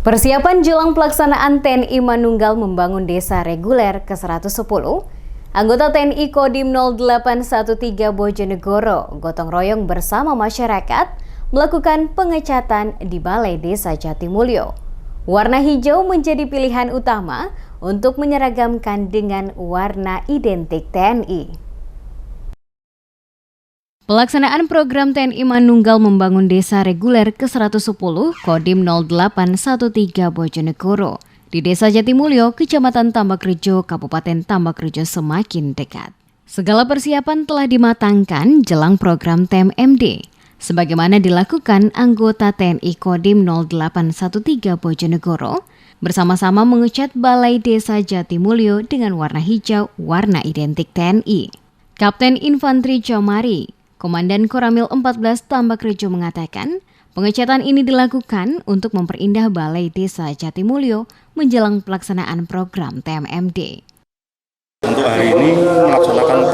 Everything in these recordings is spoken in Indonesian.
Persiapan jelang pelaksanaan TNI Manunggal Membangun Desa Reguler ke-110, anggota TNI Kodim 0813 Bojonegoro gotong royong bersama masyarakat melakukan pengecatan di Balai Desa Jatimulyo. Warna hijau menjadi pilihan utama untuk menyeragamkan dengan warna identik TNI. Pelaksanaan program TNI Manunggal Membangun Desa Reguler ke-110 Kodim 0813 Bojonegoro di Desa Jatimulyo, Kecamatan Tambakrejo, Kabupaten Tambakrejo semakin dekat. Segala persiapan telah dimatangkan jelang program TMMD, sebagaimana dilakukan anggota TNI Kodim 0813 Bojonegoro bersama-sama mengecat Balai Desa Jatimulyo dengan warna hijau, warna identik TNI. Kapten Infanteri Jomari, Komandan Koramil 14 Tambakrejo mengatakan, pengecatan ini dilakukan untuk memperindah Balai Desa Jatimulyo menjelang pelaksanaan program TMMD. Untuk hari ini melaksanakan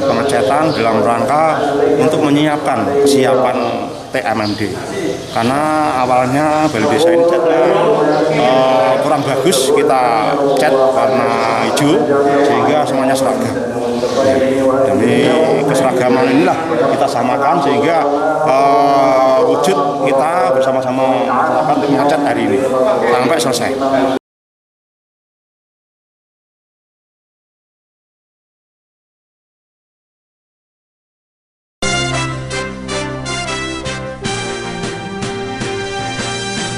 pengecatan dalam rangka untuk menyiapkan kesiapan TMMD. Karena awalnya Balai Desa ini catnya kurang bagus, kita cat warna hijau sehingga semuanya seragam. Demi keseragaman inilah kita samakan sehingga wujud kita bersama-sama masyarakat untuk mengecat hari ini sampai selesai.